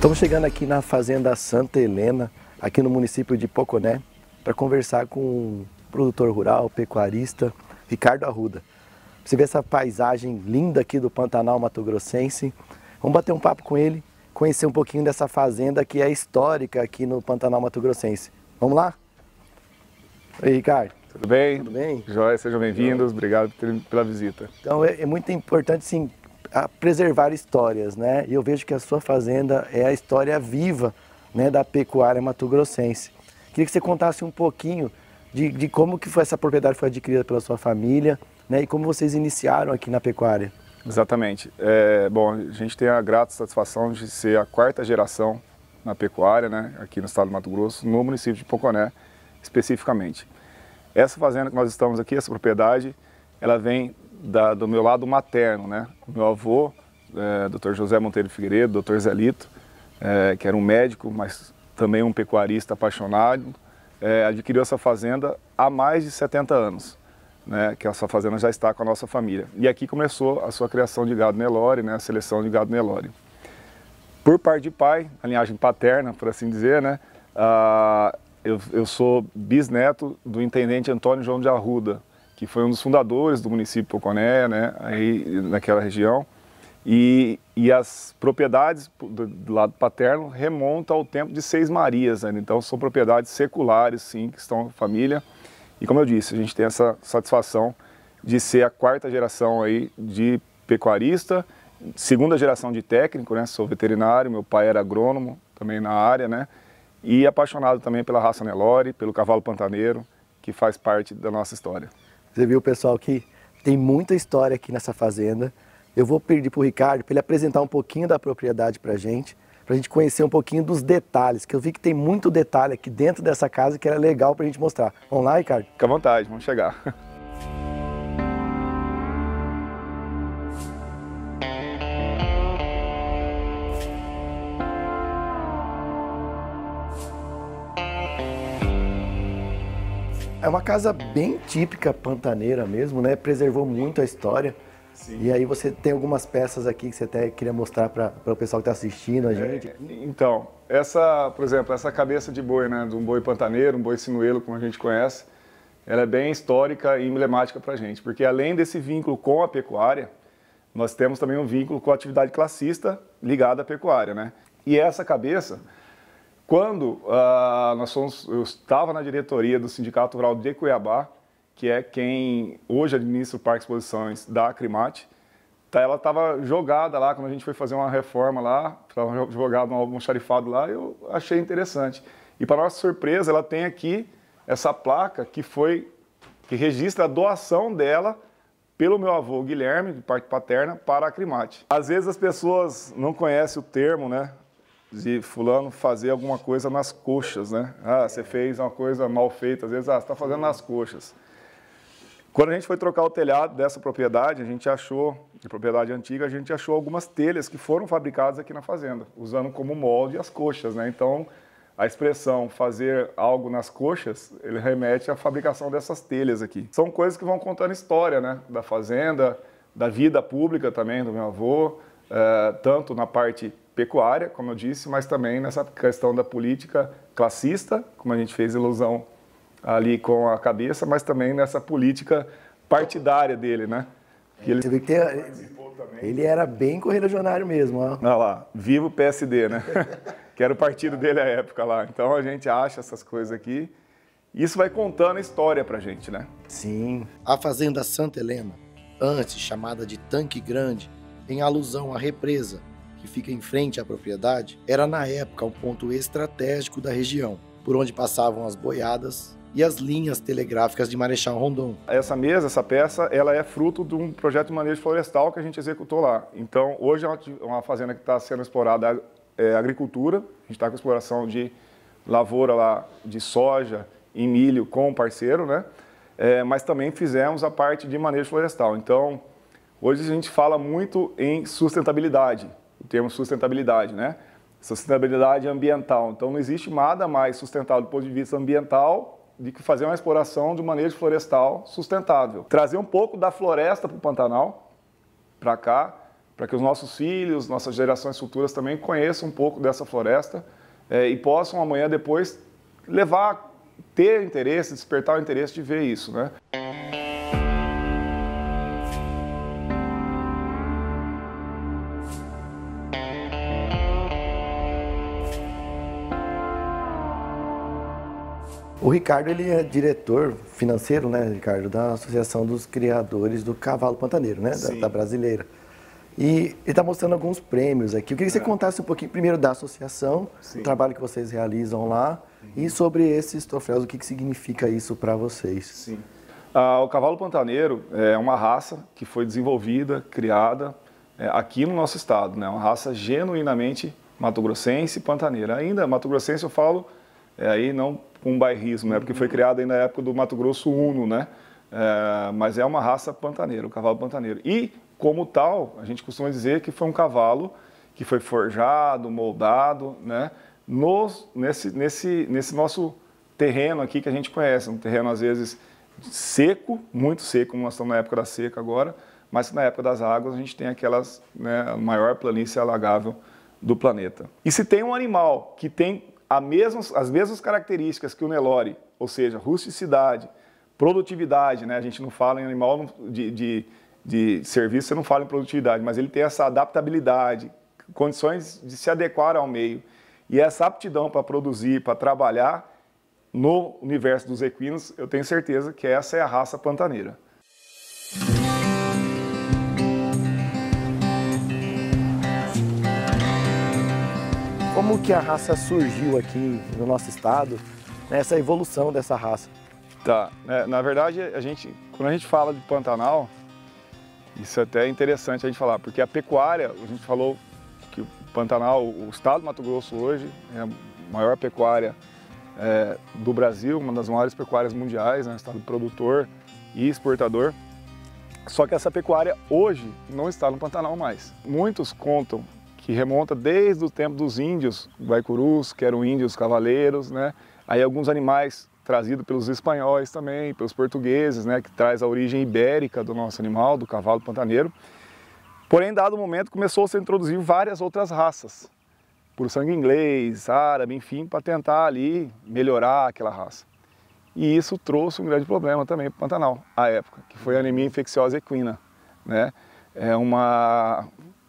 Estamos chegando aqui na Fazenda Santa Helena, aqui no município de Poconé, para conversar com o produtor rural, pecuarista, Ricardo Arruda. Você vê essa paisagem linda aqui do Pantanal Mato Grossense. Vamos bater um papo com ele, conhecer um pouquinho dessa fazenda que é histórica aqui no Pantanal Mato Grossense. Vamos lá? Oi, Ricardo. Tudo bem? Tudo bem? Joia, sejam bem-vindos, obrigado pela visita. Então é muito importante, sim, preservar histórias, né? E eu vejo que a sua fazenda é a história viva, né, da pecuária mato-grossense. Queria que você contasse um pouquinho de como que foi essa propriedade foi adquirida pela sua família, né, e como vocês iniciaram aqui na pecuária. Exatamente. Bom, a gente tem a grata satisfação de ser a quarta geração na pecuária, né, aqui no estado do Mato Grosso, no município de Poconé, especificamente. Essa fazenda que nós estamos aqui, essa propriedade, ela vem do meu lado materno, né? O meu avô, Dr. José Monteiro Figueiredo, Dr. Zelito, que era um médico, mas também um pecuarista apaixonado, adquiriu essa fazenda há mais de 70 anos, né? Que essa fazenda já está com a nossa família. E aqui começou a sua criação de gado Nelore, né? A seleção de gado Nelore. Por parte de pai, a linhagem paterna, por assim dizer, né? Eu sou bisneto do intendente Antônio João de Arruda, que foi um dos fundadores do município de Poconé, né, aí naquela região. E as propriedades do lado paterno remontam ao tempo de Seis Marias, né? Então são propriedades seculares, sim, que estão em família. E como eu disse, a gente tem essa satisfação de ser a quarta geração aí de pecuarista, segunda geração de técnico, né? Sou veterinário, meu pai era agrônomo também na área, né? E apaixonado também pela raça Nelore, pelo cavalo pantaneiro, que faz parte da nossa história. Você viu, pessoal, que tem muita história aqui nessa fazenda. Eu vou pedir para o Ricardo para ele apresentar um pouquinho da propriedade para a gente conhecer um pouquinho dos detalhes, que eu vi que tem muito detalhe aqui dentro dessa casa que era legal para a gente mostrar. Vamos lá, Ricardo? Fica à vontade, vamos chegar. É uma casa bem típica pantaneira mesmo, né? Preservou muito a história. Sim. E aí você tem algumas peças aqui que você até queria mostrar para o pessoal que está assistindo a gente. Então, por exemplo, essa cabeça de boi, né? De um boi pantaneiro, um boi sinuelo, como a gente conhece, ela é bem histórica e emblemática para a gente, porque além desse vínculo com a pecuária, nós temos também um vínculo com a atividade classista ligada à pecuária, né? E essa cabeça, quando eu estava na diretoria do Sindicato Rural de Cuiabá, que é quem hoje administra o Parque Exposições da Acrimate, ela estava jogada lá, quando a gente foi fazer uma reforma lá, estava jogado um almoxarifado lá, eu achei interessante. E para nossa surpresa, ela tem aqui essa placa que registra a doação dela pelo meu avô Guilherme, de parte paterna, para a Acrimate. Às vezes as pessoas não conhecem o termo, né? De fulano fazer alguma coisa nas coxas, né? Você fez uma coisa mal feita, às vezes, você está fazendo nas coxas. Quando a gente foi trocar o telhado dessa propriedade, a gente achou, de propriedade antiga, a gente achou algumas telhas que foram fabricadas aqui na fazenda, usando como molde as coxas, né? Então, a expressão fazer algo nas coxas, ele remete à fabricação dessas telhas aqui. São coisas que vão contando história, né? Da fazenda, da vida pública também do meu avô, tanto na parte pecuária, como eu disse, mas também nessa questão da política classista, como a gente fez ilusão ali com a cabeça, mas também nessa política partidária dele, né? Que ele, você vê que ele era bem correligionário mesmo, ó. Olha lá, viva o PSD, né? Que era o partido dele à época lá. Então a gente acha essas coisas aqui, e isso vai contando a história pra gente, né? Sim. A Fazenda Santa Helena, antes chamada de Tanque Grande, em alusão à represa que fica em frente à propriedade, era na época um ponto estratégico da região, por onde passavam as boiadas e as linhas telegráficas de Marechal Rondon. Essa peça, ela é fruto de um projeto de manejo florestal que a gente executou lá. Então, hoje é uma fazenda que está sendo explorada agricultura, a gente está com exploração de lavoura lá de soja e milho com um parceiro, né? Mas também fizemos a parte de manejo florestal. Então, hoje a gente fala muito em sustentabilidade, o termo sustentabilidade, né? Sustentabilidade ambiental. Então, não existe nada mais sustentável do ponto de vista ambiental de que fazer uma exploração de manejo florestal sustentável. Trazer um pouco da floresta para o Pantanal, para cá, para que os nossos filhos, nossas gerações futuras também conheçam um pouco dessa floresta e possam amanhã depois ter interesse, despertar o interesse de ver isso, né? O Ricardo, ele é diretor financeiro, né, Ricardo, da Associação dos Criadores do Cavalo Pantaneiro, né, da brasileira. E ele está mostrando alguns prêmios aqui. Eu queria que você contasse um pouquinho primeiro da associação, o trabalho que vocês realizam lá e sobre esses troféus, o que significa isso para vocês. Sim. O cavalo pantaneiro é uma raça que foi desenvolvida, criada aqui no nosso estado, né, uma raça genuinamente mato-grossense e pantaneira. Ainda mato-grossense eu falo aí não com bairrismo, né, porque foi criada aí na época do Mato Grosso Uno, né, mas é uma raça pantaneira, o cavalo pantaneiro. E como tal, a gente costuma dizer que foi um cavalo que foi forjado, moldado, né, nesse nosso terreno aqui que a gente conhece, um terreno às vezes seco, muito seco, como nós estamos na época da seca agora, mas na época das águas a gente tem aquelas, né, a maior planície alagável do planeta. E se tem um animal que tem as mesmas características que o Nelore, ou seja, rusticidade, produtividade, né? A gente não fala em animal de serviço, você não fala em produtividade, mas ele tem essa adaptabilidade, condições de se adequar ao meio e essa aptidão para produzir, para trabalhar no universo dos equinos, eu tenho certeza que essa é a raça pantaneira. Como que a raça surgiu aqui no nosso estado, né, essa evolução dessa raça? Tá, na verdade, quando a gente fala de Pantanal, isso é até interessante a gente falar, porque a pecuária, a gente falou que o Pantanal, o estado do Mato Grosso hoje é a maior pecuária do Brasil, uma das maiores pecuárias mundiais, né, estado produtor e exportador. Só que essa pecuária hoje não está no Pantanal mais. Muitos contam que remonta desde o tempo dos índios guaicurus, que eram índios cavaleiros, né? Aí alguns animais trazidos pelos espanhóis também, pelos portugueses, né? Que traz a origem ibérica do nosso animal, do cavalo pantaneiro. Porém, em dado momento, começou a se introduzir várias outras raças, por sangue inglês, árabe, enfim, para tentar ali melhorar aquela raça. E isso trouxe um grande problema também para o Pantanal, à época, que foi a anemia infecciosa equina, né?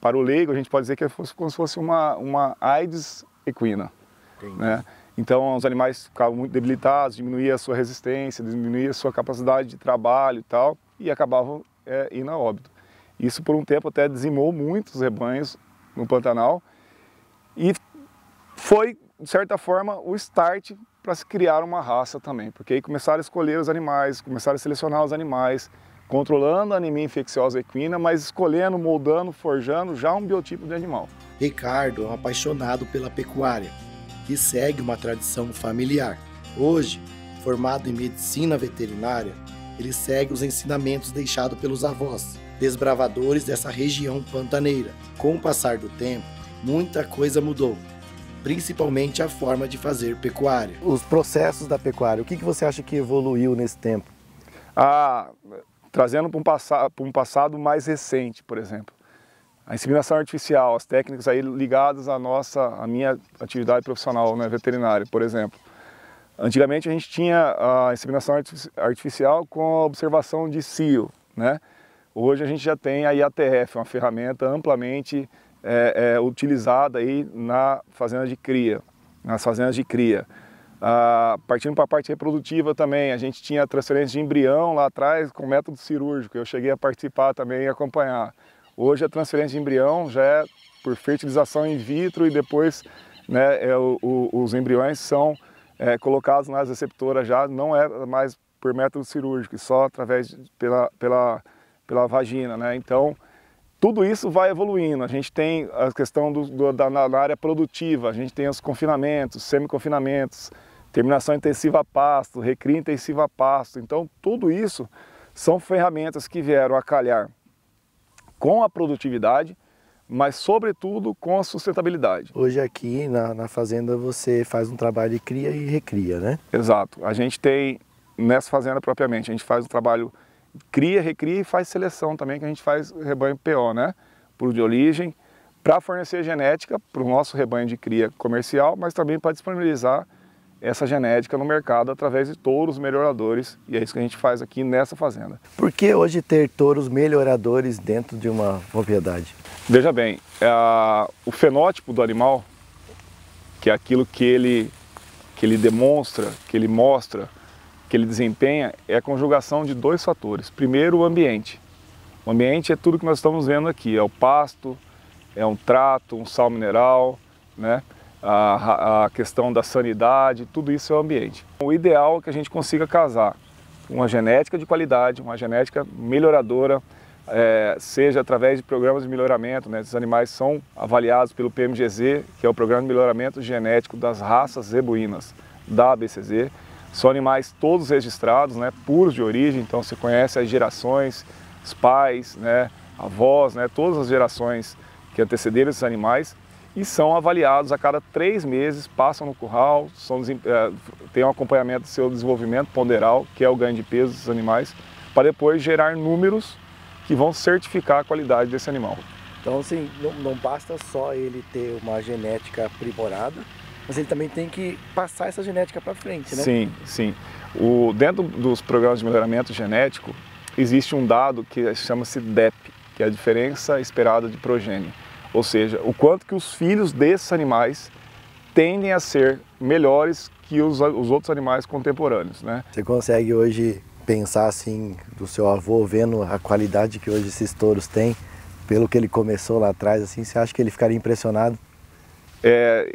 Para o leigo, a gente pode dizer que é como se fosse uma AIDS equina, né? Então, os animais ficavam muito debilitados, diminuía a sua resistência, diminuía a sua capacidade de trabalho e tal, e acabavam indo a óbito. Isso, por um tempo, até dizimou muitos rebanhos no Pantanal e foi, de certa forma, o start para se criar uma raça também, porque aí começaram a escolher os animais, começaram a selecionar os animais, controlando a anemia infecciosa equina, mas escolhendo, moldando, forjando já um biotipo de animal. Ricardo é um apaixonado pela pecuária, que segue uma tradição familiar. Hoje, formado em medicina veterinária, ele segue os ensinamentos deixados pelos avós, desbravadores dessa região pantaneira. Com o passar do tempo, muita coisa mudou, principalmente a forma de fazer pecuária. Os processos da pecuária, o que você acha que evoluiu nesse tempo? Trazendo para um passado mais recente, por exemplo. A inseminação artificial, as técnicas aí ligadas à minha atividade profissional, né, veterinária, por exemplo. Antigamente a gente tinha a inseminação artificial com a observação de cio, né? Hoje a gente já tem a IATF, uma ferramenta amplamente utilizada aí na fazenda de cria, nas fazendas de cria. Partindo para a parte reprodutiva também, a gente tinha transferência de embrião lá atrás com método cirúrgico, eu cheguei a participar também e acompanhar. Hoje a transferência de embrião já é por fertilização in vitro e depois, né, os embriões são colocados nas receptoras já, não é mais por método cirúrgico, só através pela vagina, né? Então, tudo isso vai evoluindo. A gente tem a questão na área produtiva, a gente tem os confinamentos, semi-confinamentos, terminação intensiva a pasto, recria intensiva a pasto. Então, tudo isso são ferramentas que vieram a calhar com a produtividade, mas, sobretudo, com a sustentabilidade. Hoje aqui na fazenda você faz um trabalho de cria e recria, né? Exato. A gente tem, nessa fazenda propriamente, a gente faz um trabalho cria, recria e faz seleção também, que a gente faz rebanho PO, né? por de origem, para fornecer genética para o nosso rebanho de cria comercial, mas também para disponibilizar essa genética no mercado através de touros melhoradores, e é isso que a gente faz aqui nessa fazenda. Por que hoje ter touros melhoradores dentro de uma propriedade? Veja bem, o fenótipo do animal, que é aquilo que ele demonstra, que ele mostra, que ele desempenha, é a conjugação de dois fatores. Primeiro, o ambiente. O ambiente é tudo que nós estamos vendo aqui, é o pasto, é um trato, um sal mineral, né? A questão da sanidade, tudo isso é o ambiente. O ideal é que a gente consiga casar uma genética de qualidade, uma genética melhoradora, seja através de programas de melhoramento, né? Esses animais são avaliados pelo PMGZ, que é o Programa de Melhoramento Genético das Raças Zebuínas, da ABCZ. São animais todos registrados, né? Puros de origem, então você conhece as gerações, os pais, né? Avós, né? Todas as gerações que antecederam esses animais, e são avaliados a cada 3 meses, passam no curral, tem um acompanhamento do seu desenvolvimento ponderal, que é o ganho de peso desses animais, para depois gerar números que vão certificar a qualidade desse animal. Então, assim, não basta só ele ter uma genética aprimorada, mas ele também tem que passar essa genética para frente, né? Sim, sim. Dentro dos programas de melhoramento genético, existe um dado que chama-se DEP, que é a diferença esperada de progênio. Ou seja, o quanto que os filhos desses animais tendem a ser melhores que os outros animais contemporâneos, né? Você consegue hoje pensar assim, do seu avô, vendo a qualidade que hoje esses touros têm, pelo que ele começou lá atrás, assim, você acha que ele ficaria impressionado?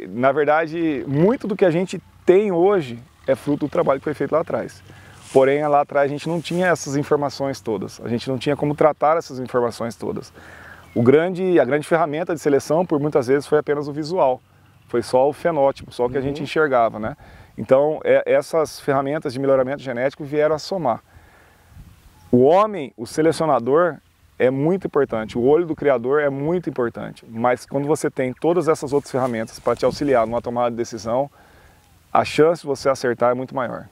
Na verdade, muito do que a gente tem hoje é fruto do trabalho que foi feito lá atrás. Porém, lá atrás a gente não tinha essas informações todas, a gente não tinha como tratar essas informações todas. A grande ferramenta de seleção, por muitas vezes, foi apenas o visual, foi só o fenótipo, só o que a gente enxergava, né? Então, essas ferramentas de melhoramento genético vieram a somar. O homem, o selecionador, é muito importante, o olho do criador é muito importante, mas quando você tem todas essas outras ferramentas para te auxiliar numa tomada de decisão, a chance de você acertar é muito maior.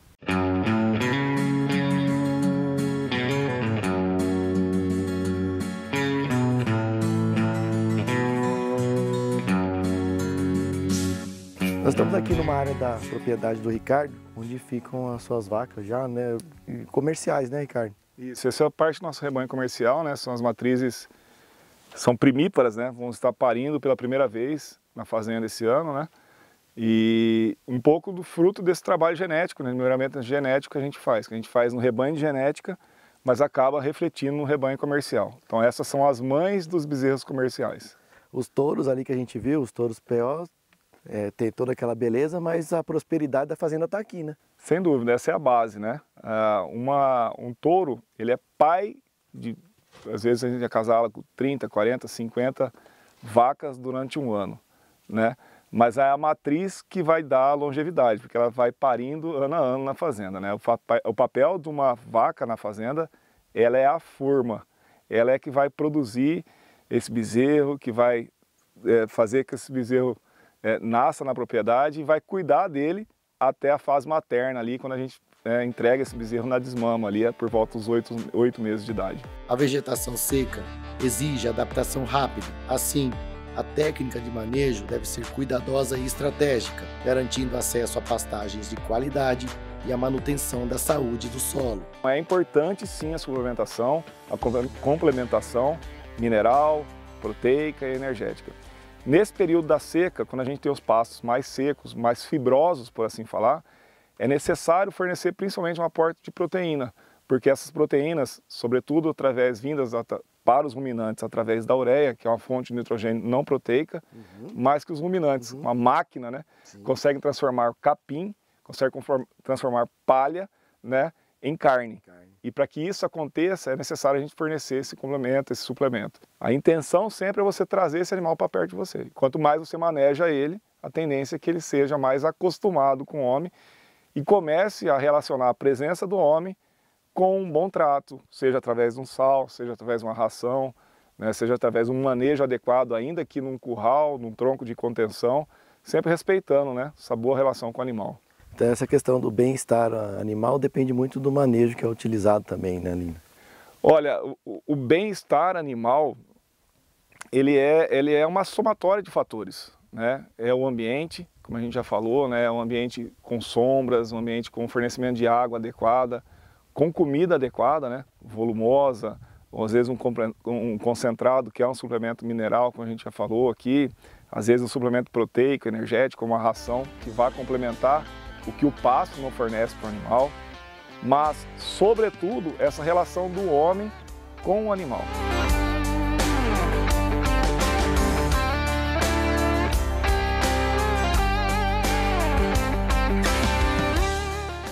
Nós estamos aqui numa área da propriedade do Ricardo, onde ficam as suas vacas já, né, comerciais, né, Ricardo? Isso, essa é a parte do nosso rebanho comercial, né, são as matrizes, são primíparas, né, vão estar parindo pela primeira vez na fazenda esse ano, né, e um pouco do fruto desse trabalho genético, né, melhoramento genético que a gente faz no rebanho de genética, mas acaba refletindo no rebanho comercial. Então essas são as mães dos bezerros comerciais. Os touros ali que a gente viu, os touros PO, tem toda aquela beleza, mas a prosperidade da fazenda está aqui, né? Sem dúvida, essa é a base, né? Um touro, ele é pai de, às vezes a gente acasala com 30, 40, 50 vacas durante um ano, né? Mas é a matriz que vai dar a longevidade, porque ela vai parindo ano a ano na fazenda, né? O papel de uma vaca na fazenda, ela é a forma, ela é que vai produzir esse bezerro, que vai fazer que esse bezerro nasça na propriedade e vai cuidar dele até a fase materna ali, quando a gente entrega esse bezerro na desmama ali, por volta dos 8 meses de idade. A vegetação seca exige adaptação rápida. Assim, a técnica de manejo deve ser cuidadosa e estratégica, garantindo acesso a pastagens de qualidade e a manutenção da saúde do solo. É importante sim a suplementação, a complementação mineral, proteica e energética. Nesse período da seca, quando a gente tem os pastos mais secos, mais fibrosos, por assim falar, é necessário fornecer principalmente um aporte de proteína, porque essas proteínas, sobretudo vindas para os ruminantes através da ureia, que é uma fonte de nitrogênio não proteica, mas que os ruminantes, uma máquina, né, conseguem transformar capim, conseguem transformar palha, né, em carne. E para que isso aconteça, é necessário a gente fornecer esse complemento, esse suplemento. A intenção sempre é você trazer esse animal para perto de você. Quanto mais você maneja ele, a tendência é que ele seja mais acostumado com o homem e comece a relacionar a presença do homem com um bom trato, seja através de um sal, seja através de uma ração, né, seja através de um manejo adequado, ainda que num curral, num tronco de contenção, sempre respeitando, né, essa boa relação com o animal. Então essa questão do bem-estar animal depende muito do manejo que é utilizado também, né, Lino? Olha, o bem-estar animal, ele é uma somatória de fatores, né? É o ambiente, como a gente já falou, né? É um ambiente com sombras, um ambiente com fornecimento de água adequada, com comida adequada, né? Volumosa, ou às vezes um concentrado, que é um suplemento mineral, como a gente já falou aqui, às vezes um suplemento proteico, energético, uma ração que vai complementar o que o pasto não fornece para o animal, mas, sobretudo, essa relação do homem com o animal.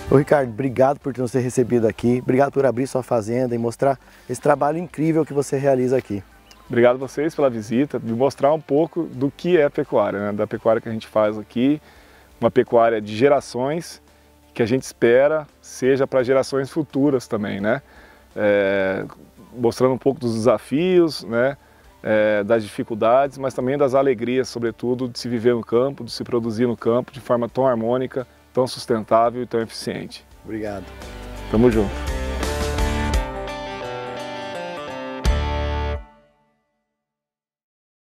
Ô Ricardo, obrigado por nos ter recebido aqui, obrigado por abrir sua fazenda e mostrar esse trabalho incrível que você realiza aqui. Obrigado a vocês pela visita, de mostrar um pouco do que é pecuária, né? Da pecuária que a gente faz aqui, uma pecuária de gerações, que a gente espera seja para gerações futuras também, né? Mostrando um pouco dos desafios, né? Das dificuldades, mas também das alegrias, sobretudo, de se viver no campo, de se produzir no campo de forma tão harmônica, tão sustentável e tão eficiente. Obrigado. Tamo junto.